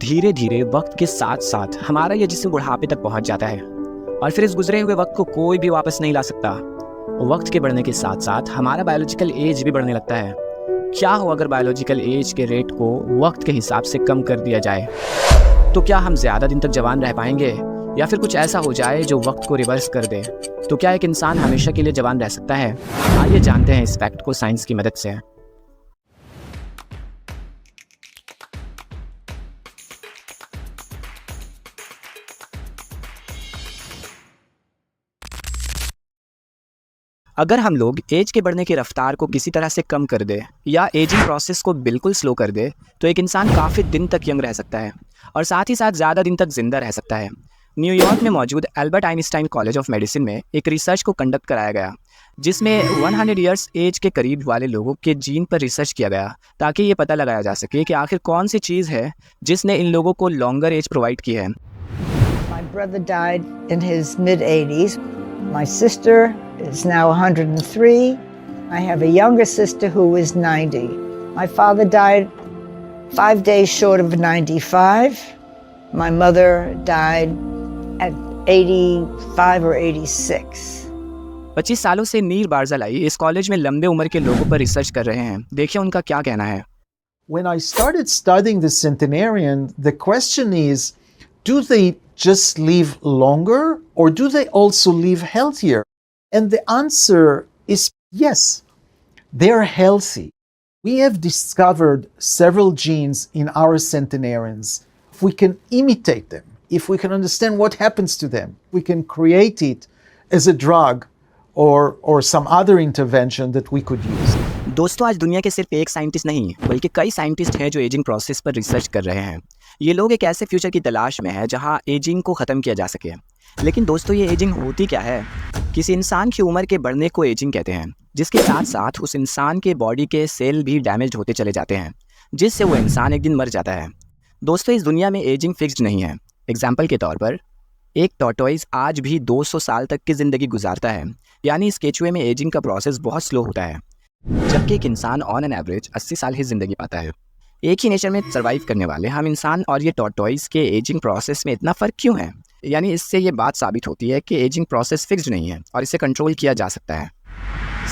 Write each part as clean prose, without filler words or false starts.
धीरे धीरे वक्त के साथ साथ हमारा यह जिस्म बुढ़ापे तक पहुंच जाता है और फिर इस गुजरे हुए वक्त को कोई भी वापस नहीं ला सकता। वक्त के बढ़ने के साथ साथ हमारा बायोलॉजिकल एज भी बढ़ने लगता है। क्या हो अगर बायोलॉजिकल एज के रेट को वक्त के हिसाब से कम कर दिया जाए? तो क्या हम ज़्यादा दिन तक जवान रह पाएंगे या फिर कुछ ऐसा हो जाए जो वक्त को रिवर्स कर दे? तो क्या एक इंसान हमेशा के लिए जवान रह सकता है? आइए जानते हैं इस फैक्ट को साइंस की मदद से। अगर हम लोग एज के बढ़ने की रफ्तार को किसी तरह से कम कर दे या एजिंग प्रोसेस को बिल्कुल स्लो कर दे तो एक इंसान काफ़ी दिन तक यंग रह सकता है और साथ ही साथ ज़्यादा दिन तक जिंदा रह सकता है। न्यूयॉर्क में मौजूद Albert Einstein college of medicine में एक रिसर्च को कंडक्ट कराया गया जिसमें 100 ईयर्स एज के करीब वाले लोगों के जीन पर रिसर्च किया गया ताकि ये पता लगाया जा सके कि आखिर कौन सी चीज़ है जिसने इन लोगों को लॉन्गर एज प्रोवाइड की है। My brother died in his mid-80s. My sister is now 103. I have a younger sister who is 90. My father died 5 days short of 95. My mother died at 85 or 86. 25 सालों से नीर बारज़लाई इस college में लंबे उम्र के लोगों पर रिसर्च कर रहे हैं। देखिए उनका क्या कहना है। When I started studying the centenarian, the question is, do they just live longer or do they also live healthier? And the answer is yes, they're healthy. We have discovered several genes in our centenarians. If we can imitate them, if we can understand what happens to them, we can create it as a drug or some other intervention that we could use. दोस्तों, आज दुनिया के सिर्फ एक scientist नहीं बल्कि कई scientist हैं जो एजिंग प्रोसेस पर रिसर्च कर रहे हैं। ये लोग एक ऐसे फ्यूचर की तलाश में हैं जहां एजिंग को ख़त्म किया जा सके। लेकिन दोस्तों, ये एजिंग होती क्या है? किसी इंसान की उम्र के बढ़ने को एजिंग कहते हैं, जिसके साथ साथ उस इंसान के बॉडी के सेल भी डैमेज होते चले जाते हैं जिससे वो इंसान एक दिन मर जाता है। दोस्तों, इस दुनिया में एजिंग फिक्स्ड नहीं है। एग्जाम्पल के तौर पर एक टॉर्टोइज आज भी 200 साल तक की ज़िंदगी गुजारता है, यानी इस केचुए में एजिंग का प्रोसेस बहुत स्लो होता है, जबकि एक इंसान ऑन एन एवरेज 80 साल ही ज़िंदगी पाता है। एक ही नेचर में सर्वाइव करने वाले हम इंसान और ये टॉर्टोइज के एजिंग प्रोसेस में इतना फ़र्क क्यों है? यानी इससे ये बात साबित होती है कि एजिंग प्रोसेस फिक्स्ड नहीं है और इसे कंट्रोल किया जा सकता है।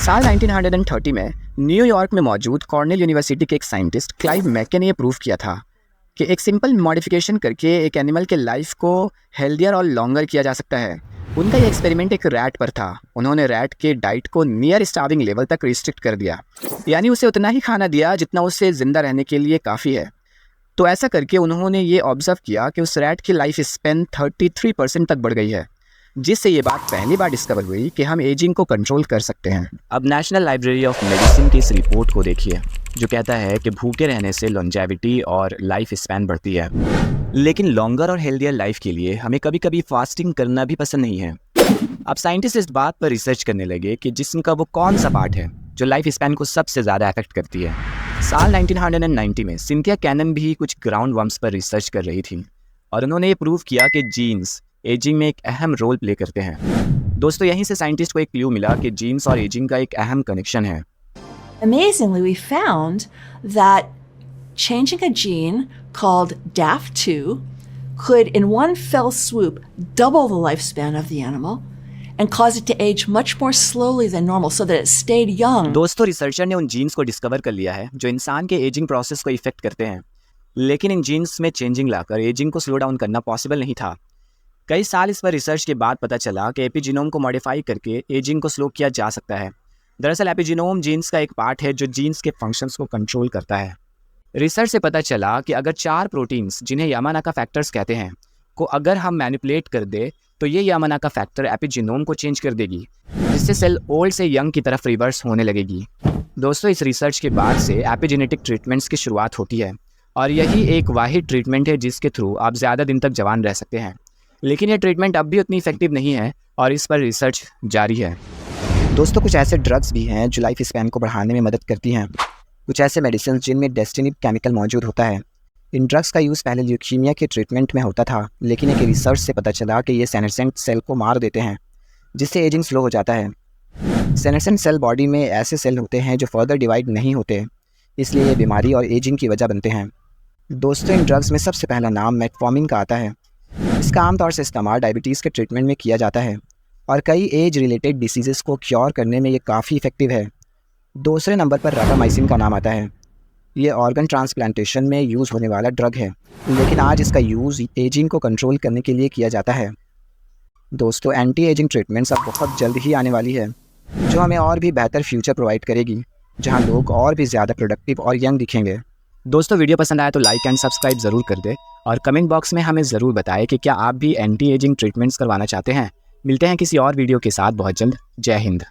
साल 1930 में न्यूयॉर्क में मौजूद कॉर्नेल यूनिवर्सिटी के एक साइंटिस्ट क्लाइव मैके ने यह प्रूव किया था कि एक सिंपल मॉडिफिकेशन करके एक एनिमल के लाइफ को हेल्दियर और लॉन्गर किया जा सकता है। उनका ये एक्सपेरिमेंट एक रैट पर था। उन्होंने रैट के डाइट को नियर स्टार्विंग लेवल तक रिस्ट्रिक्ट कर दिया, यानी उसे उतना ही खाना दिया जितना उसे ज़िंदा रहने के लिए काफ़ी है। तो ऐसा करके उन्होंने ये ऑब्ज़र्व किया कि उस रैट की लाइफ स्पेन 33% तक बढ़ गई है, जिससे ये बात पहली बार डिस्कवर हुई कि हम एजिंग को कंट्रोल कर सकते हैं। अब नेशनल लाइब्रेरी ऑफ मेडिसिन की इस रिपोर्ट को देखिए जो कहता है कि भूखे रहने से लॉन्जेविटी और लाइफ स्पैन बढ़ती है, लेकिन लॉन्गर और हेल्दियर लाइफ के लिए हमें कभी कभी फास्टिंग करना भी पसंद नहीं है। अब साइंटिस्ट इस बात पर रिसर्च करने लगे कि जिस्म का वो कौन सा पार्ट है जो लाइफ स्पैन को सबसे ज़्यादा अफेक्ट करती है। साल 1990 में सिंथिया कैनन भी कुछ ग्राउंड वर्म्स पर रिसर्च कर रही थी और उन्होंने ये प्रूव किया कि जीन्स एजिंग में एक अहम रोल प्ले करते हैं। दोस्तों, यहीं से साइंटिस्ट को एक क्लू मिला कि जीन्स और एजिंग का एक अहम कनेक्शन है। Amazingly, we found that changing a gene called DAF2 could, in one fell swoop, double the lifespan of the animal and cause it to age much more slowly than normal so that it stayed young. दोस्तों, researcher ने उन jeans को discover कर लिया है जो इंसान के एजिंग प्रोसेस को इफेक्ट करते हैं, लेकिन इन जीन्स में चेंजिंग लाकर एजिंग को स्लो डाउन करना पॉसिबल नहीं था। कई साल इस पर रिसर्च के बाद पता चला कि एपिजीनोम को मॉडिफाई करके एजिंग को स्लो किया जा सकता है। दरअसल एपिजीनोम जीन्स का एक पार्ट है जो जीन्स के फंक्शंस को कंट्रोल करता है। रिसर्च से पता चला कि अगर 4 प्रोटीन्स जिन्हें यामानाका फैक्टर्स कहते हैं को अगर हम मैनिपुलेट कर दे तो ये यामानाका फैक्टर एपिजीनोम को चेंज कर देगी, जिससे सेल ओल्ड से यंग की तरफ रिवर्स होने लगेगी। दोस्तों, इस रिसर्च के बाद से एपिजेनेटिक ट्रीटमेंट्स की शुरुआत होती है और यही एक वाहिद ट्रीटमेंट है जिसके थ्रू आप ज़्यादा दिन तक जवान रह सकते हैं। लेकिन ये ट्रीटमेंट अब भी उतनी इफेक्टिव नहीं है और इस पर रिसर्च जारी है। दोस्तों, कुछ ऐसे ड्रग्स भी हैं जो लाइफ स्पैन को बढ़ाने में मदद करती हैं। कुछ ऐसे मेडिसिन जिनमें डेस्टिनी केमिकल मौजूद होता है। इन ड्रग्स का यूज़ पहले ल्यूकीमिया के ट्रीटमेंट में होता था, लेकिन एक रिसर्च से पता चला कि ये सेनेसेंट सेल को मार देते हैं, जिससे एजिंग स्लो हो जाता है। सेनेसेंट सेल बॉडी में ऐसे सेल होते हैं जो फर्दर डिवाइड नहीं होते, इसलिए ये बीमारी और एजिंग की वजह बनते हैं। दोस्तों इन ड्रग्स में सबसे पहला नाम मेटफॉर्मिन का आता है। इसका आमतौर से इस्तेमाल डायबिटीज़ के ट्रीटमेंट में किया जाता है और कई एज रिलेटेड डिसीज़ को क्योर करने में ये काफ़ी इफ़ेक्टिव है। दूसरे नंबर पर रागामाइसिन का नाम आता है। ये ऑर्गन ट्रांसप्लांटेशन में यूज़ होने वाला ड्रग है, लेकिन आज इसका यूज़ एजिंग को कंट्रोल करने के लिए किया जाता है। दोस्तों एंटी एजिंग ट्रीटमेंट्स अब बहुत जल्द ही आने वाली है, जो हमें और भी बेहतर फ्यूचर प्रोवाइड करेगी, जहां लोग और भी ज़्यादा प्रोडक्टिव और यंग दिखेंगे। दोस्तों वीडियो पसंद आया तो लाइक एंड सब्सक्राइब ज़रूर कर दें और कमेंट बॉक्स में हमें ज़रूर बताएं कि क्या आप भी एंटी एजिंग ट्रीटमेंट्स करवाना चाहते हैं। मिलते हैं किसी और वीडियो के साथ बहुत जल्द। जय हिंद।